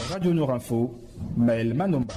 Radio Nour Info, Maël Manomba.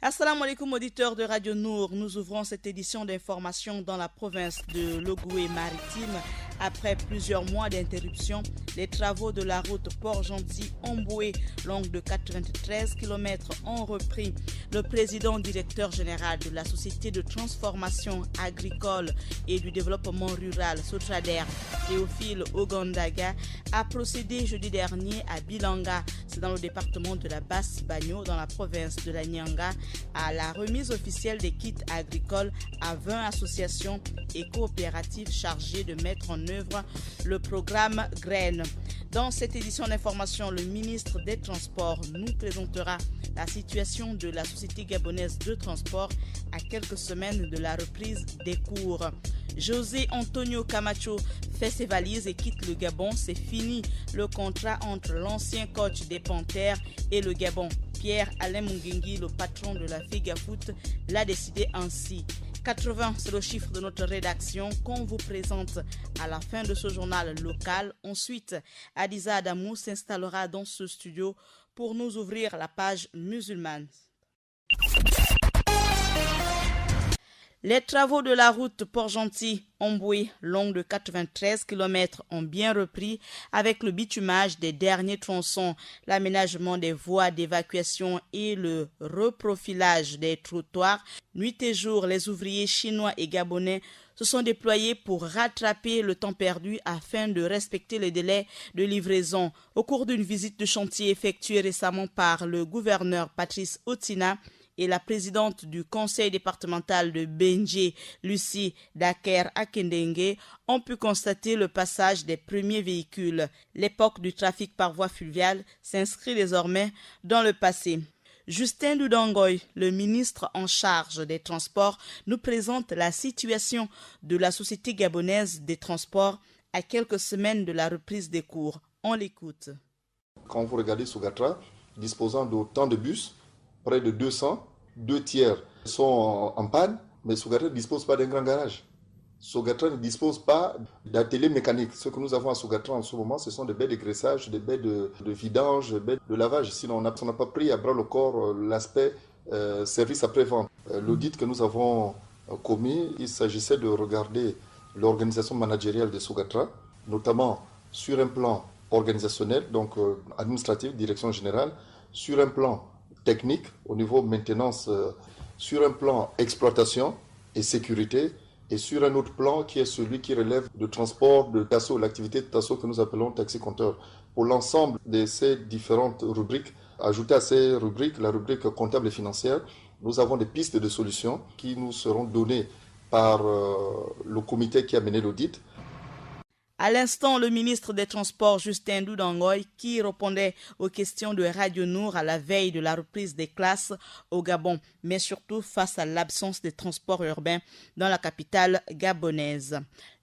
Assalamu alaikum auditeurs de Radio Nour, nous ouvrons cette édition d'information dans la province de Logoué-Maritime. Après plusieurs mois d'interruption, les travaux de la route Port-Gentil-Omboué, longue de 93 km, ont repris. Le président directeur général de la Société de transformation agricole et du développement rural, Sotrader, Théophile Ogandaga, a procédé jeudi dernier à Bilanga, c'est dans le département de la Basse-Bagno, dans la province de la Nyanga, à la remise officielle des kits agricoles à 20 associations et coopératives chargées de mettre en œuvre le programme Graines. Dans cette édition d'information, le ministre des Transports nous présentera la situation de la Société gabonaise de transport à quelques semaines de la reprise des cours. José Antonio Camacho fait ses valises et quitte le Gabon. C'est fini le contrat entre l'ancien coach des Panthères et le Gabon. Pierre-Alain Mungengi, le patron de la FEGAFOOT, l'a décidé ainsi. 80, c'est le chiffre de notre rédaction qu'on vous présente à la fin de ce journal local. Ensuite, Adiza Adamou s'installera dans ce studio pour nous ouvrir la page musulmane. Les travaux de la route Port-Gentil-Omboué, longue de 93 km, ont bien repris avec le bitumage des derniers tronçons, l'aménagement des voies d'évacuation et le reprofilage des trottoirs. Nuit et jour, les ouvriers chinois et gabonais se sont déployés pour rattraper le temps perdu afin de respecter les délais de livraison. Au cours d'une visite de chantier effectuée récemment par le gouverneur Patrice Otina, et la présidente du conseil départemental de Benjé, Lucie Daker Akendengue, ont pu constater le passage des premiers véhicules. L'époque du trafic par voie fluviale s'inscrit désormais dans le passé. Justin Doudangoy, le ministre en charge des Transports, nous présente la situation de la Société gabonaise des transports à quelques semaines de la reprise des cours. On l'écoute. Quand vous regardez Sougatra, disposant d'autant de bus, près de 200, 2 tiers sont en panne, mais Sougatra ne dispose pas d'un grand garage. Sougatra ne dispose pas d'atelier mécanique. Ce que nous avons à Sougatra en ce moment, ce sont des baies de graissage, des baies de vidange, des baies de lavage. Sinon, on n'a pas pris à bras le corps l'aspect service après-vente. L'audit que nous avons commis, il s'agissait de regarder l'organisation managériale de Sougatra, notamment sur un plan organisationnel, donc administratif, direction générale, sur un plan technique, au niveau maintenance, sur un plan exploitation et sécurité, et sur un autre plan qui est celui qui relève de transport de Tasso, l'activité de Tasso que nous appelons taxi-compteur. Pour l'ensemble de ces différentes rubriques, ajouter à ces rubriques la rubrique comptable et financière, nous avons des pistes de solutions qui nous seront données par le comité qui a mené l'audit. À l'instant, le ministre des Transports, Justin Doudangoy, qui répondait aux questions de Radio Nour à la veille de la reprise des classes au Gabon, mais surtout face à l'absence des transports urbains dans la capitale gabonaise.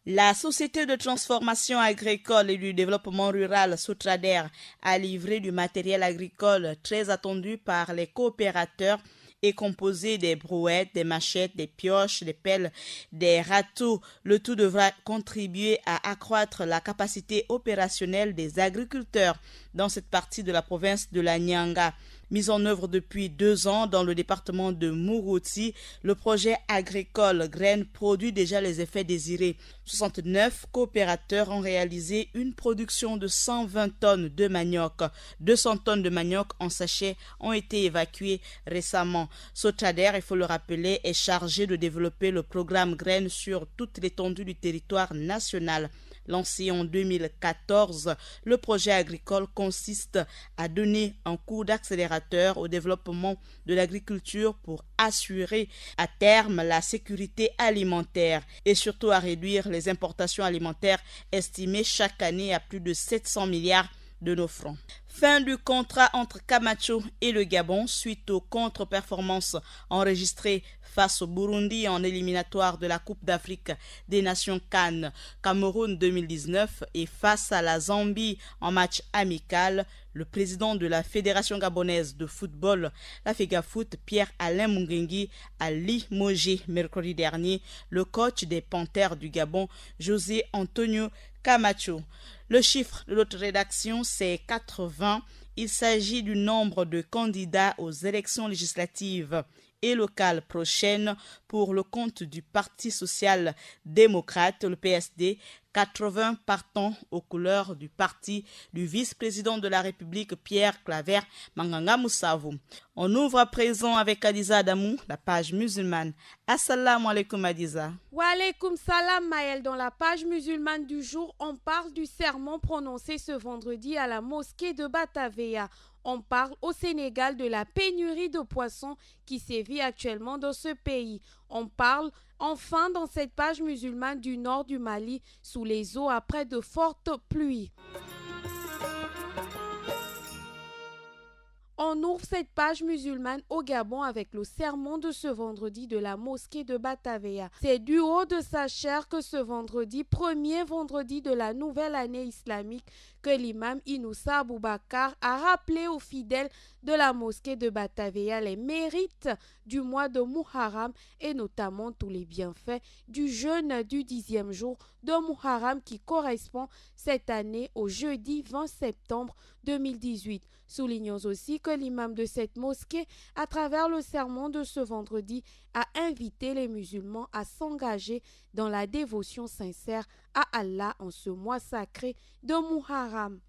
La Société de transformation agricole et du développement rural, Sotrader, a livré du matériel agricole très attendu par les coopérateurs est composé des brouettes, des machettes, des pioches, des pelles, des râteaux. Le tout devra contribuer à accroître la capacité opérationnelle des agriculteurs dans cette partie de la province de la Nyanga. Mis en œuvre depuis 2 ans dans le département de Mourouti, le projet agricole Graines produit déjà les effets désirés. 69 coopérateurs ont réalisé une production de 120 tonnes de manioc. 200 tonnes de manioc en sachet ont été évacuées récemment. Sotrader, il faut le rappeler, est chargé de développer le programme Graines sur toute l'étendue du territoire national. Lancé en 2014, le projet agricole consiste à donner un coup d'accélérateur au développement de l'agriculture pour assurer à terme la sécurité alimentaire et surtout à réduire les importations alimentaires estimées chaque année à plus de 700 milliards de nos francs. Fin du contrat entre Camacho et le Gabon suite aux contre-performances enregistrées face au Burundi en éliminatoire de la Coupe d'Afrique des Nations CAN Cameroun 2019 et face à la Zambie en match amical. Le président de la Fédération gabonaise de football, la FEGAFOOT, Pierre-Alain Mungengi, a limogé mercredi dernier le coach des Panthères du Gabon, José Antonio Camacho. Le chiffre de notre rédaction, c'est 80. Il s'agit du nombre de candidats aux élections législatives et locales prochaines pour le compte du Parti social-démocrate, le PSD, 80 partant aux couleurs du parti du vice-président de la République, Pierre Claver Manganga Moussavou. On ouvre à présent avec Adiza Adamou, la page musulmane. Assalamu alaikum Adiza. Wa alaikum salam Maël. Dans la page musulmane du jour, on parle du sermon prononcé ce vendredi à la mosquée de Batavia. On parle au Sénégal de la pénurie de poissons qui sévit actuellement dans ce pays. On parle enfin dans cette page musulmane du nord du Mali sous les eaux après de fortes pluies. On ouvre cette page musulmane au Gabon avec le sermon de ce vendredi de la mosquée de Batavia. C'est du haut de sa chair que ce vendredi, premier vendredi de la nouvelle année islamique, que l'imam Inoussa Aboubakar a rappelé aux fidèles de la mosquée de Batavia les mérites du mois de Muharram et notamment tous les bienfaits du jeûne du 10e jour de Muharram qui correspond cette année au jeudi 20 septembre 2018. Soulignons aussi que l'imam de cette mosquée, à travers le sermon de ce vendredi, a invité les musulmans à s'engager dans la dévotion sincère à Allah en ce mois sacré de Muharram.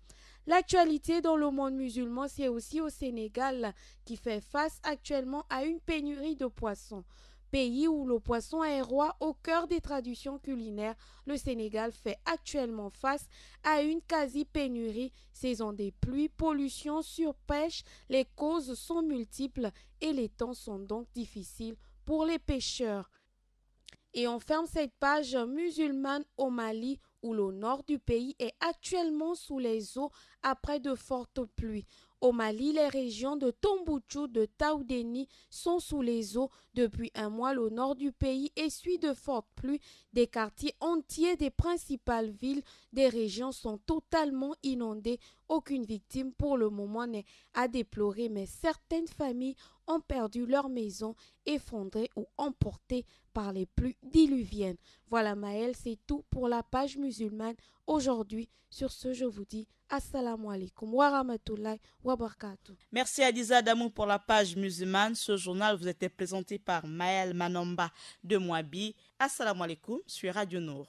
L'actualité dans le monde musulman, c'est aussi au Sénégal qui fait face actuellement à une pénurie de poissons. Pays où le poisson est roi au cœur des traditions culinaires, le Sénégal fait actuellement face à une quasi-pénurie. Saison des pluies, pollution, surpêche, les causes sont multiples et les temps sont donc difficiles pour les pêcheurs. Et on ferme cette page musulmane au Mali où le nord du pays est actuellement sous les eaux après de fortes pluies. Au Mali, les régions de Tombouctou, de Taoudéni sont sous les eaux. Depuis un mois, le nord du pays essuie de fortes pluies. Des quartiers entiers des principales villes des régions sont totalement inondés. Aucune victime pour le moment n'est à déplorer, mais certaines familles ont perdu leur maison, effondrées ou emportées par les pluies diluviennes. Voilà Maël, c'est tout pour la page musulmane aujourd'hui. Sur ce, je vous dis Assalamu alaikum wa rahmatullahi wa barakatuh. Merci Adiza Adamou pour la page musulmane. Ce journal vous était présenté par Maël Manomba de Mouabi. Assalamu alaikum sur Radio Nour.